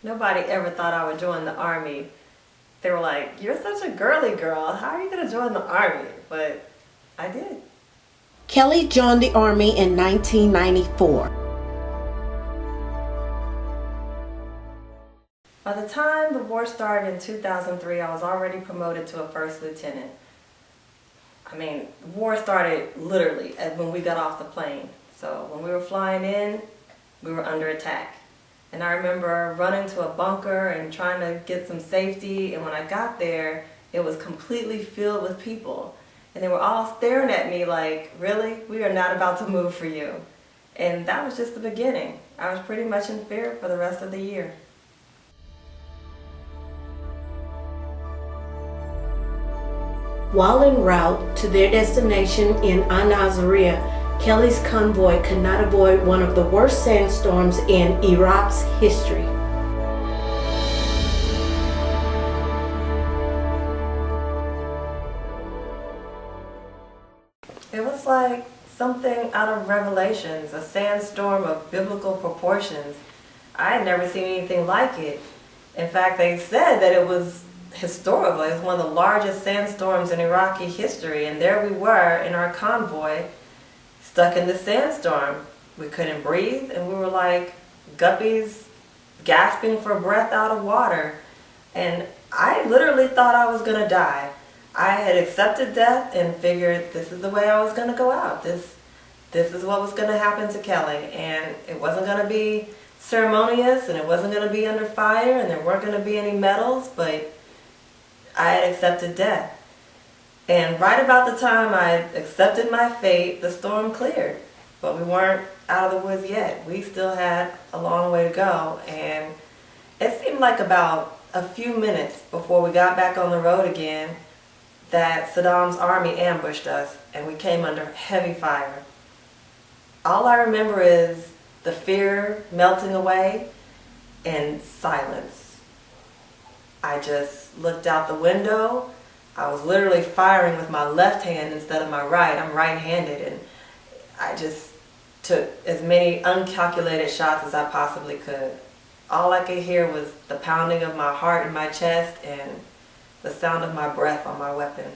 Nobody ever thought I would join the Army. They were like, "You're such a girly girl. How are you going to join the Army?" But I did. Keli joined the Army in 1994. By the time the war started in 2003, I was already promoted to a first lieutenant. I mean, the war started literally when we got off the plane. So when we were flying in, we were under attack. And I remember running to a bunker and trying to get some safety, and when I got there, it was completely filled with people. And they were all staring at me like, "Really? We are not about to move for you." And that was just the beginning. I was pretty much in fear for the rest of the year. While en route to their destination in Al-Naziriyah, Keli's convoy could not avoid one of the worst sandstorms in Iraq's history. It was like something out of Revelations, a sandstorm of biblical proportions. I had never seen anything like it. In fact, they said that it was historical. It was one of the largest sandstorms in Iraqi history, and there we were in our convoy, stuck in the sandstorm. We couldn't breathe, and we were like guppies gasping for breath out of water. And I literally thought I was going to die. I had accepted death and figured this is the way I was going to go out. This is what was going to happen to Keli. And it wasn't going to be ceremonious, and it wasn't going to be under fire, and there weren't going to be any medals, but I had accepted death. And right about the time I accepted my fate, the storm cleared. But we weren't out of the woods yet. We still had a long way to go. And it seemed like about a few minutes before we got back on the road again that Saddam's army ambushed us, and we came under heavy fire. All I remember is the fear melting away and silence. I just looked out the window. I was literally firing with my left hand instead of my right. I'm right-handed, and I just took as many uncalculated shots as I possibly could. All I could hear was the pounding of my heart in my chest and the sound of my breath on my weapon.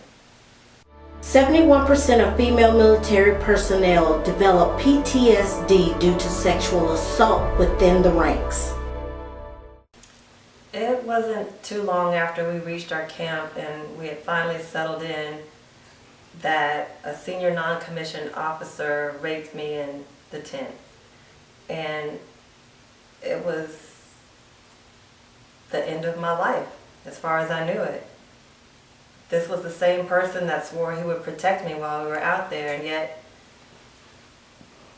71% of female military personnel develop PTSD due to sexual assault within the ranks. It wasn't too long after we reached our camp and we had finally settled in that a senior non-commissioned officer raped me in the tent. And it was the end of my life, as far as I knew it. This was the same person that swore he would protect me while we were out there, and yet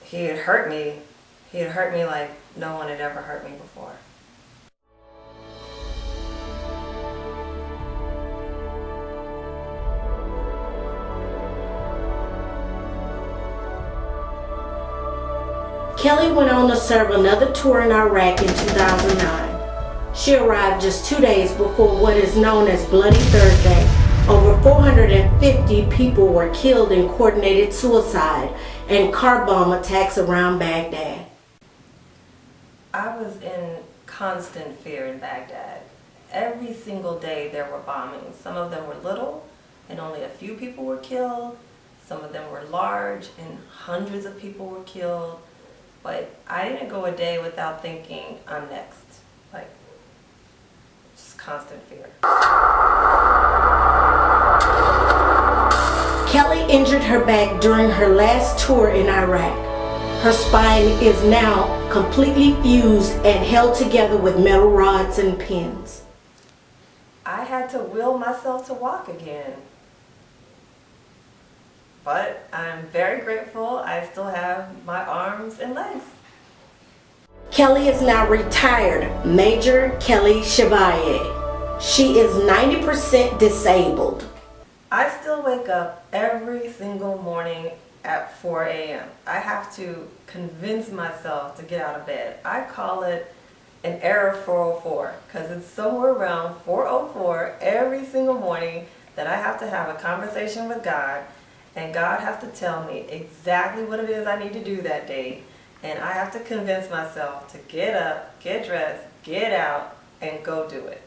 he had hurt me. He had hurt me like no one had ever hurt me before. Keli went on to serve another tour in Iraq in 2009. She arrived just 2 days before what is known as Bloody Thursday. Over 450 people were killed in coordinated suicide and car bomb attacks around Baghdad. I was in constant fear in Baghdad. Every single day there were bombings. Some of them were little and only a few people were killed. Some of them were large and hundreds of people were killed. But I didn't go a day without thinking, I'm next. Like, just constant fear. Keli injured her back during her last tour in Iraq. Her spine is now completely fused and held together with metal rods and pins. I had to will myself to walk again. But I'm very grateful I still have my arms and legs. Keli is now retired Major Keli Chevalier. She is 90% disabled. I still wake up every single morning at 4 a.m. I have to convince myself to get out of bed. I call it an error 404 because it's somewhere around 4:04 every single morning that I have to have a conversation with God, and God has to tell me exactly what it is I need to do that day, and I have to convince myself to get up, get dressed, get out, and go do it.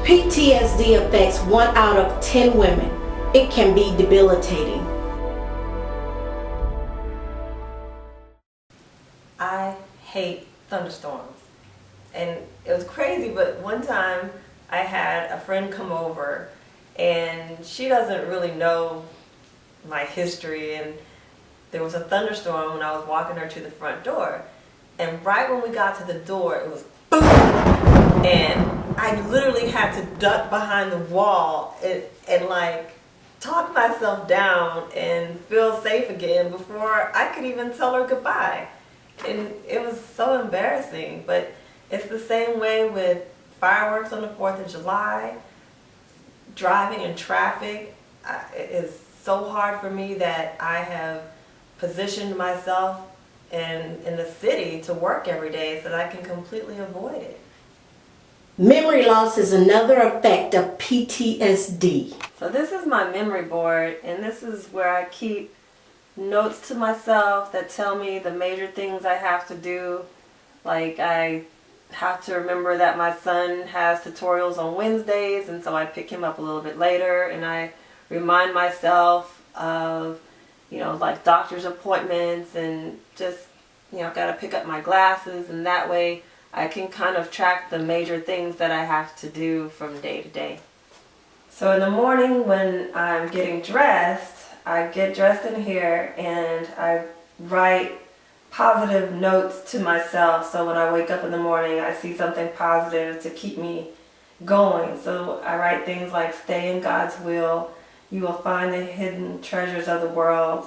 PTSD affects 1 out of 10 women. It can be debilitating. I hate thunderstorms. And it was crazy, but one time I had a friend come over and she doesn't really know my history, and there was a thunderstorm when I was walking her to the front door. And right when we got to the door, it was boom! And I literally had to duck behind the wall and like talk myself down and feel safe again before I could even tell her goodbye. And it was so embarrassing, but it's the same way with fireworks on the 4th of July, driving in traffic. It is so hard for me that I have positioned myself in the city to work every day so that I can completely avoid it. Memory loss is another effect of PTSD. So this is my memory board, and this is where I keep notes to myself that tell me the major things I have to do. Like I have to remember that my son has tutorials on Wednesdays, and so I pick him up a little bit later, and I remind myself of, like doctor's appointments, and just, got to pick up my glasses, and that way I can kind of track the major things that I have to do from day to day. So in the morning when I'm getting dressed, I get dressed in here and I write positive notes to myself, so when I wake up in the morning I see something positive to keep me going. So I write things like, stay in God's will, you will find the hidden treasures of the world,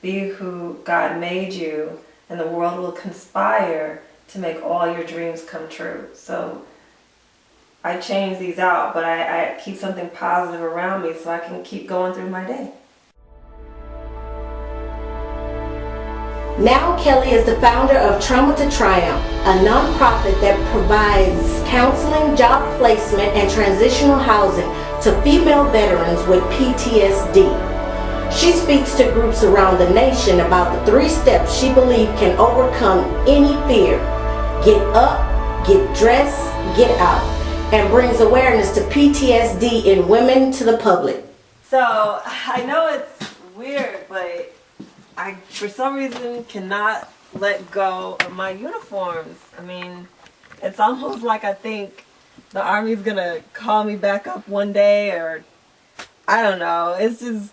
be who God made you, and the world will conspire to make all your dreams come true. So I change these out, but I keep something positive around me so I can keep going through my day. Now Keli is the founder of Trauma to Triumph, a nonprofit that provides counseling, job placement, and transitional housing to female veterans with PTSD. She speaks to groups around the nation about the 3 steps she believes can overcome any fear. Get up, get dressed, get out, and brings awareness to PTSD in women to the public. So I know it's weird, but I, for some reason, cannot let go of my uniforms. I mean, it's almost like I think the Army's gonna call me back up one day, or I don't know. It's just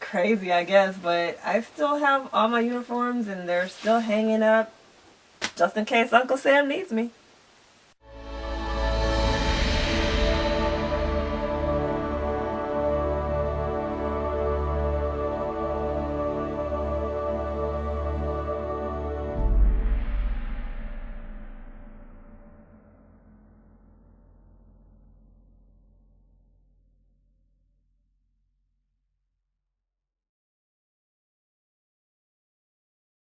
crazy, I guess, but I still have all my uniforms and they're still hanging up just in case Uncle Sam needs me.